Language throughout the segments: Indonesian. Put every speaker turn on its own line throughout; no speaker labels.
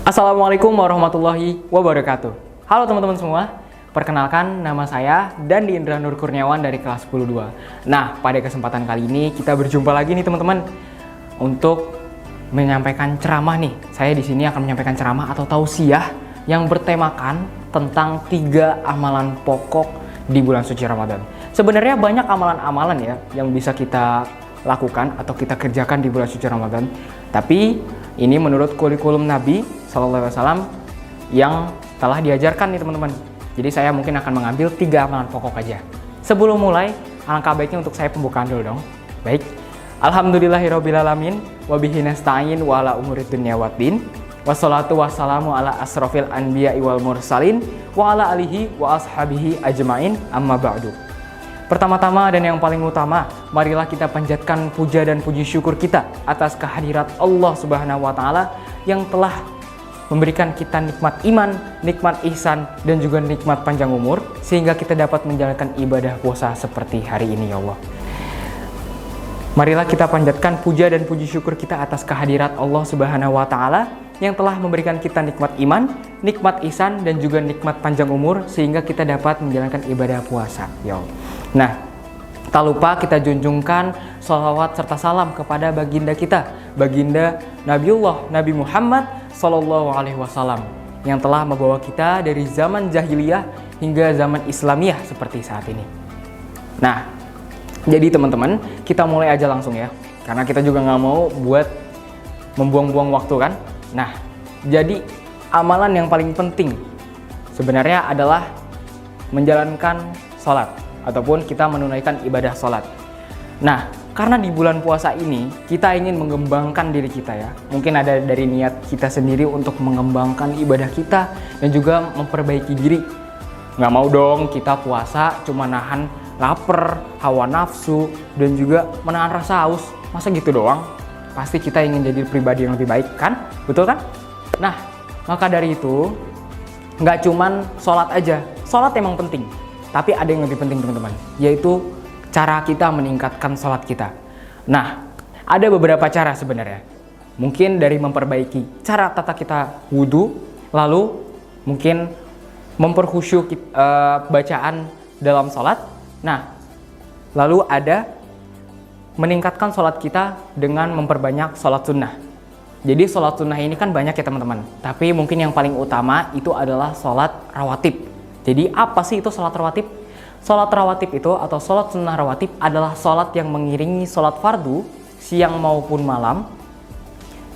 Assalamualaikum warahmatullahi wabarakatuh. Halo teman-teman semua, perkenalkan nama saya Dandi Indra Nur Kurniawan dari kelas 10-2. Nah, pada kesempatan kali ini kita berjumpa lagi nih teman-teman untuk menyampaikan ceramah nih. Saya di sini akan menyampaikan ceramah atau tausiah yang bertemakan tentang 3 amalan pokok di bulan suci Ramadan. Sebenarnya banyak amalan-amalan ya yang bisa kita lakukan atau kita kerjakan di bulan suci Ramadan. Tapi ini menurut kurikulum Nabi Sallallahu Alaihi Wasallam yang telah diajarkan nih teman-teman. Jadi saya mungkin akan mengambil 3 amalan pokok aja. Sebelum mulai, alangkah baiknya untuk saya pembukaan dulu dong. Baik. Alhamdulillahirobbilalamin, wabihi nasta'in wa ala umurid dunya waddin. Wassalatu wassalamu ala asrofil anbiya'i wal mursalin wa ala alihi wa ashabihi ajmain, amma ba'du. Pertama-tama dan yang paling utama, marilah kita panjatkan puja dan puji syukur kita atas kehadirat Allah Subhanahu wa taala yang telah memberikan kita nikmat iman, nikmat ihsan, dan juga nikmat panjang umur sehingga kita dapat menjalankan ibadah puasa seperti hari ini ya Allah. Marilah kita panjatkan puja dan puji syukur kita atas kehadirat Allah Subhanahu wa taala yang telah memberikan kita nikmat iman, nikmat ihsan, dan juga nikmat panjang umur sehingga kita dapat menjalankan ibadah puasa ya Allah. Nah, tak lupa kita junjungkan sholawat serta salam kepada baginda kita, baginda Nabiullah Nabi Muhammad Sallallahu Alaihi Wasallam yang telah membawa kita dari zaman jahiliyah hingga zaman Islamiyah seperti saat ini. Nah, jadi teman-teman, kita mulai aja langsung ya, karena kita juga nggak mau buat membuang-buang waktu kan. Nah, jadi amalan yang paling penting sebenarnya adalah menjalankan sholat ataupun kita menunaikan ibadah sholat. Nah, karena di bulan puasa ini kita ingin mengembangkan diri kita ya. Mungkin ada dari niat kita sendiri untuk mengembangkan ibadah kita dan juga memperbaiki diri. Nggak mau dong kita puasa cuma nahan lapar, hawa nafsu, dan juga menahan rasa haus. Masa gitu doang? Pasti kita ingin jadi pribadi yang lebih baik kan? Betul kan? Nah, maka dari itu nggak cuman sholat aja. Sholat emang penting, tapi ada yang lebih penting teman-teman, yaitu cara kita meningkatkan sholat kita. Nah, ada beberapa cara sebenarnya. Mungkin dari memperbaiki cara tata kita wudhu, lalu mungkin memperkhusyuk bacaan dalam sholat. Nah, lalu ada meningkatkan sholat kita dengan memperbanyak sholat sunnah. Jadi sholat sunnah ini kan banyak ya teman-teman. Tapi mungkin yang paling utama itu adalah sholat rawatib. Jadi apa sih itu sholat rawatib? Sholat rawatib itu atau sholat sunnah rawatib adalah sholat yang mengiringi sholat fardu siang maupun malam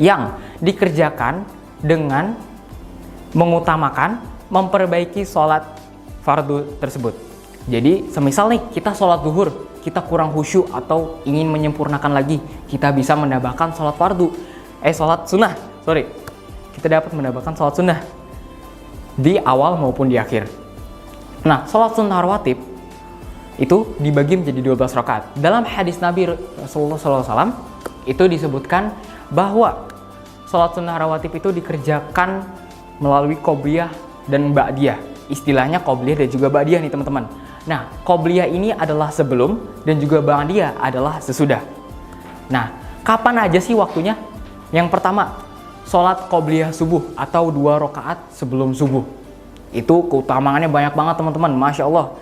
yang dikerjakan dengan mengutamakan memperbaiki sholat fardu tersebut. Jadi semisal nih kita sholat zuhur, kita kurang khusyuk atau ingin menyempurnakan lagi, kita bisa menambahkan sholat fardu, sholat sunnah, kita dapat menambahkan sholat sunnah di awal maupun di akhir. Nah, sholat sunnah rawatib itu dibagi menjadi 12 rakaat. Dalam hadis Nabi Rasulullah SAW itu disebutkan bahwa sholat sunnah rawatib itu dikerjakan melalui qobliyah dan ba'diyah. Istilahnya qobliyah dan juga ba'diyah nih teman-teman. Nah, qobliyah ini adalah sebelum dan juga ba'diyah adalah sesudah. Nah, kapan aja sih waktunya? Yang pertama, sholat qobliyah subuh atau 2 rakaat sebelum subuh. Itu keutamaannya banyak banget teman-teman, Masya Allah.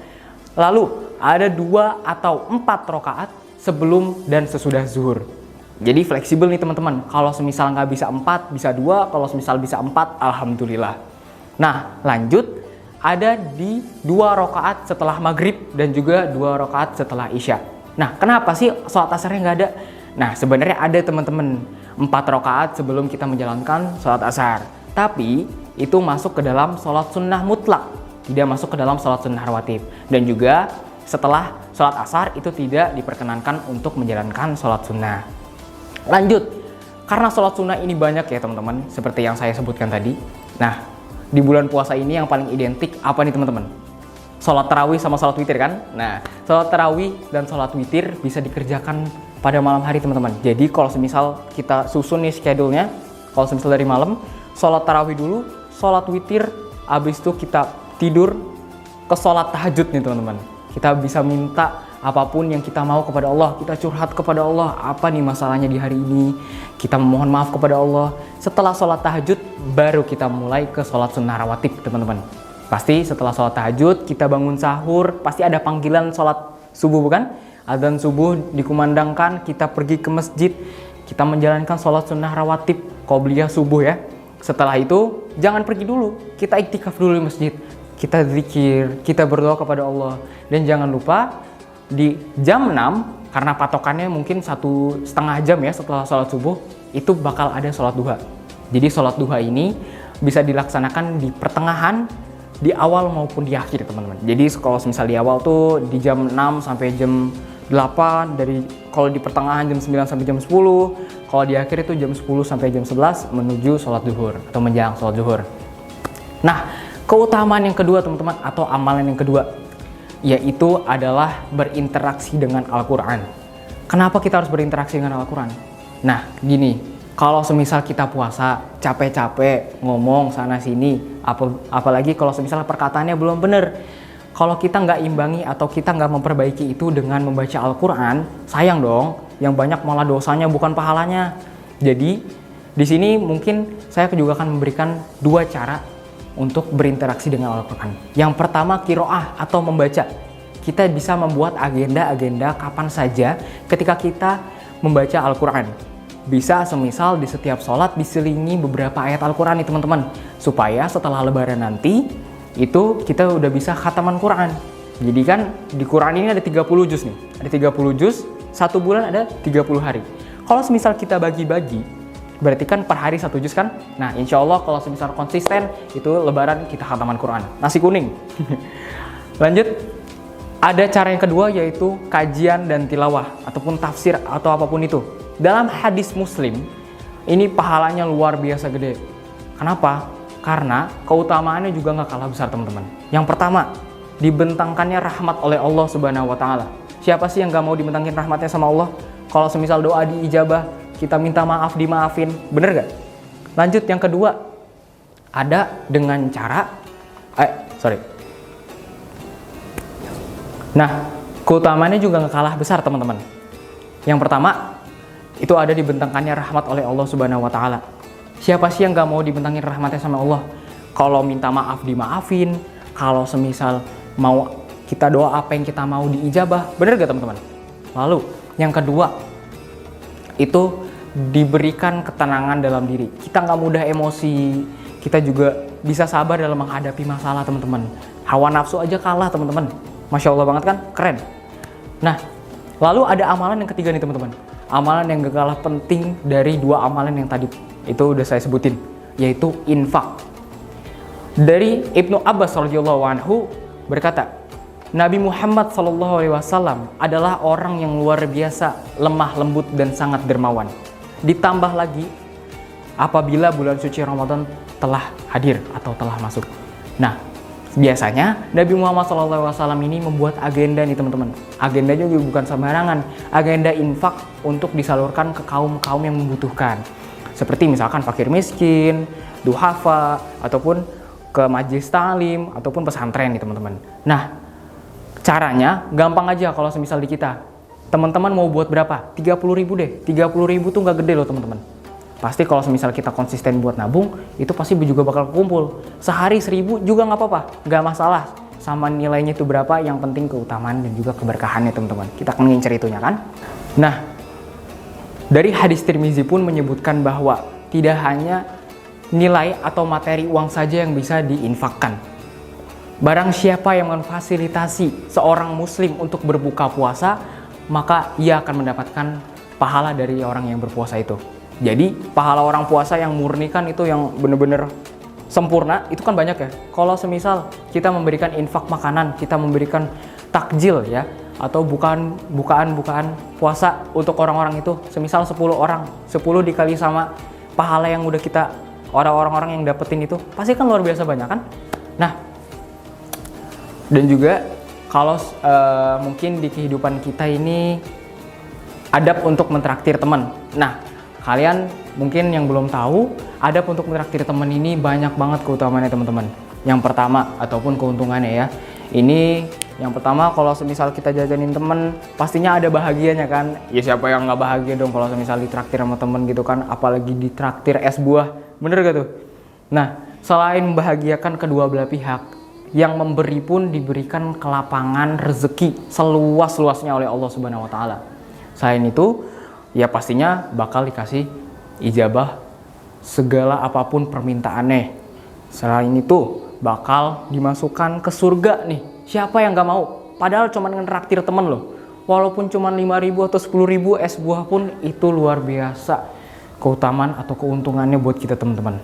Lalu ada 2 atau 4 rakaat sebelum dan sesudah zuhur. Jadi fleksibel nih teman-teman. Kalau semisal nggak bisa 4, bisa 2. Kalau semisal bisa 4, alhamdulillah. Nah, lanjut ada di 2 rakaat setelah maghrib dan juga 2 rakaat setelah isya. Nah, kenapa sih sholat asarnya nggak ada? Nah, sebenarnya ada teman-teman 4 rakaat sebelum kita menjalankan sholat asar. Tapi itu masuk ke dalam sholat sunnah mutlak, tidak masuk ke dalam sholat sunnah rawatib. Dan juga setelah sholat asar itu tidak diperkenankan untuk menjalankan sholat sunnah. Lanjut, karena sholat sunnah ini banyak ya teman-teman, seperti yang saya sebutkan tadi. Nah, di bulan puasa ini yang paling identik apa nih teman-teman? Sholat tarawih sama sholat witir kan? Nah, sholat tarawih dan sholat witir bisa dikerjakan pada malam hari teman-teman. Jadi kalau semisal kita susun nih schedule-nya, kalau semisal dari malam, sholat tarawih dulu, sholat witir, habis itu kita tidur ke sholat tahajud nih teman-teman. Kita bisa minta apapun yang kita mau kepada Allah, kita curhat kepada Allah, apa nih masalahnya di hari ini, kita memohon maaf kepada Allah. Setelah sholat tahajud, baru kita mulai ke sholat sunnah rawatib teman-teman. Pasti setelah sholat tahajud, kita bangun sahur, pasti ada panggilan sholat subuh bukan? Adzan subuh dikumandangkan, kita pergi ke masjid, kita menjalankan sholat sunnah rawatib, qobliyah subuh ya. Setelah itu, jangan pergi dulu, kita iktikaf dulu di masjid. Kita zikir, kita berdoa kepada Allah. Dan jangan lupa di jam 6, karena patokannya mungkin 1,5 jam ya setelah sholat subuh, itu bakal ada sholat duha. Jadi sholat duha ini bisa dilaksanakan di pertengahan, di awal maupun di akhir teman-teman. Jadi kalau misal di awal tuh di jam 6 sampai jam 8, kalau di pertengahan jam 9 sampai jam 10, kalau di akhir itu jam 10 sampai jam 11 menuju sholat zuhur atau menjelang sholat zuhur. Nah, keutamaan yang kedua teman-teman, atau amalan yang kedua, yaitu adalah berinteraksi dengan Al-Quran. Kenapa kita harus berinteraksi dengan Al-Quran? Nah gini, kalau semisal kita puasa, capek-capek ngomong sana-sini, apalagi kalau semisal perkataannya belum benar, kalau kita nggak imbangi atau kita nggak memperbaiki itu dengan membaca Al-Quran, sayang dong, yang banyak malah dosanya bukan pahalanya. Jadi di sini mungkin saya juga akan memberikan 2 cara untuk berinteraksi dengan Al-Quran. Yang pertama, qiraah atau membaca. Kita bisa membuat agenda-agenda kapan saja ketika kita membaca Al-Quran. Bisa semisal di setiap sholat diselingi beberapa ayat Al-Quran nih teman-teman, supaya setelah lebaran nanti itu kita udah bisa khataman Quran. Jadi kan di Quran ini ada 30 juz nih, ada 30 juz, 1 bulan ada 30 hari. Kalau semisal kita bagi-bagi, berarti kan per hari 1 juz kan? Nah insya Allah kalau semisal konsisten, itu lebaran kita khataman Quran. Nasi kuning. Lanjut, ada cara yang kedua yaitu kajian dan tilawah, ataupun tafsir atau apapun itu. Dalam hadis Muslim, ini pahalanya luar biasa gede. Kenapa? Karena keutamaannya juga nggak kalah besar teman-teman. Yang pertama, dibentangkannya rahmat oleh Allah Subhanahu wa Ta'ala. Siapa sih yang nggak mau dibentangin rahmatnya sama Allah? Kalau semisal doa diijabah, kita minta maaf dimaafin, bener gak? Lanjut, yang kedua, ada dengan cara Nah, keutamaannya juga gak kalah besar teman-teman. Yang pertama, itu ada dibentangkannya rahmat oleh Allah Subhanahu wa Ta'ala. Siapa sih yang gak mau dibentangin rahmatnya sama Allah? Kalau minta maaf dimaafin, kalau semisal mau kita doa apa yang kita mau diijabah, bener gak teman-teman? Lalu, yang kedua, itu diberikan ketenangan dalam diri. Kita nggak mudah emosi, kita juga bisa sabar dalam menghadapi masalah teman-teman. Hawa nafsu aja kalah teman-teman. Masya Allah banget kan, keren. Nah, lalu ada amalan yang ketiga nih teman-teman. Amalan yang gak kalah penting dari 2 amalan yang tadi itu udah saya sebutin, yaitu infak. Dari Ibnu Abbas radhiyallahu anhu berkata, Nabi Muhammad SAW adalah orang yang luar biasa lemah lembut dan sangat dermawan. Ditambah lagi apabila bulan suci Ramadan telah hadir atau telah masuk. Nah, biasanya Nabi Muhammad SAW ini membuat agenda nih teman-teman. Agendanya juga bukan sembarangan. Agenda infak untuk disalurkan ke kaum-kaum yang membutuhkan. Seperti misalkan fakir miskin, duhafa, ataupun ke majelis ta'lim, ataupun pesantren nih teman-teman. Nah, caranya gampang aja kalau semisal di kita. Teman-teman mau buat berapa? 30.000 deh. 30.000 tuh nggak gede loh teman-teman. Pasti kalau semisal kita konsisten buat nabung, itu pasti juga bakal kumpul. Sehari 1.000 juga nggak apa-apa, nggak masalah. Sama nilainya itu berapa, yang penting keutamaan dan juga keberkahannya teman-teman. Kita akan ngincer itunya kan. Nah, dari hadis Tirmizi pun menyebutkan bahwa tidak hanya nilai atau materi uang saja yang bisa diinfakkan. Barang siapa yang memfasilitasi seorang muslim untuk berbuka puasa, maka ia akan mendapatkan pahala dari orang yang berpuasa itu. Jadi pahala orang puasa yang murni kan itu yang benar-benar sempurna, itu kan banyak ya. Kalau semisal kita memberikan infak makanan, kita memberikan takjil ya, atau bukaan puasa untuk orang-orang itu, semisal 10 orang, 10 dikali sama pahala yang udah kita, orang-orang yang dapetin itu, pasti kan luar biasa banyak kan. Nah, dan juga kalau mungkin di kehidupan kita ini adab untuk mentraktir teman. Nah, kalian mungkin yang belum tahu, adab untuk mentraktir teman ini banyak banget keutamaannya teman-teman. Yang pertama ataupun keuntungannya ya, ini Yang pertama, kalau semisal kita jajanin temen, pastinya ada bahagianya kan. Ya siapa yang nggak bahagia dong kalau semisal ditraktir sama temen gitu kan, apalagi ditraktir es buah, bener gak tuh? Nah, selain membahagiakan kedua belah pihak, yang memberi pun diberikan kelapangan rezeki seluas-luasnya oleh Allah Subhanahu wa taala. Selain itu, ya pastinya bakal dikasih ijabah segala apapun permintaannya. Selain itu, bakal dimasukkan ke surga nih. Siapa yang gak mau? Padahal cuma ngeraktir temen loh. Walaupun cuma 5.000 atau 10.000 es buah pun itu luar biasa keutamaan atau keuntungannya buat kita teman-teman.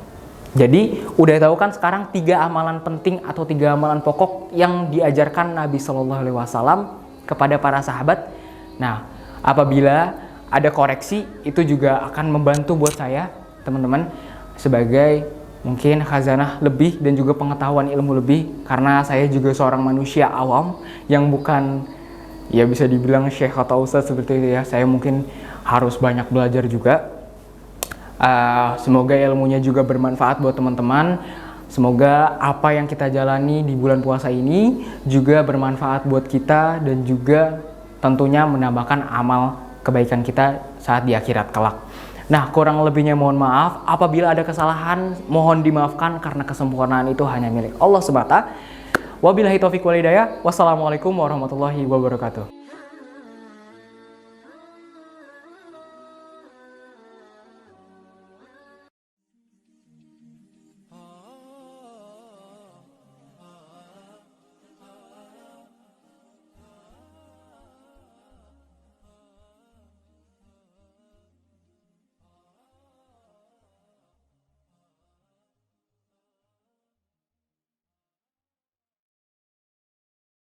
Jadi udah tahu kan sekarang 3 amalan penting atau 3 amalan pokok yang diajarkan Nabi Shallallahu Alaihi Wasallam kepada para sahabat. Nah, apabila ada koreksi itu juga akan membantu buat saya teman-teman sebagai mungkin khazanah lebih dan juga pengetahuan ilmu lebih, karena saya juga seorang manusia awam yang bukan ya bisa dibilang syekh atau ustadz seperti itu ya. Saya mungkin harus banyak belajar juga. Semoga ilmunya juga bermanfaat buat teman-teman. Semoga apa yang kita jalani di bulan puasa ini juga bermanfaat buat kita dan juga tentunya menambahkan amal kebaikan kita saat di akhirat kelak. Nah, kurang lebihnya mohon maaf. Apabila ada kesalahan, mohon dimaafkan karena kesempurnaan itu hanya milik Allah semata. Wabillahi taufiq wal hidayah. Wassalamualaikum warahmatullahi wabarakatuh.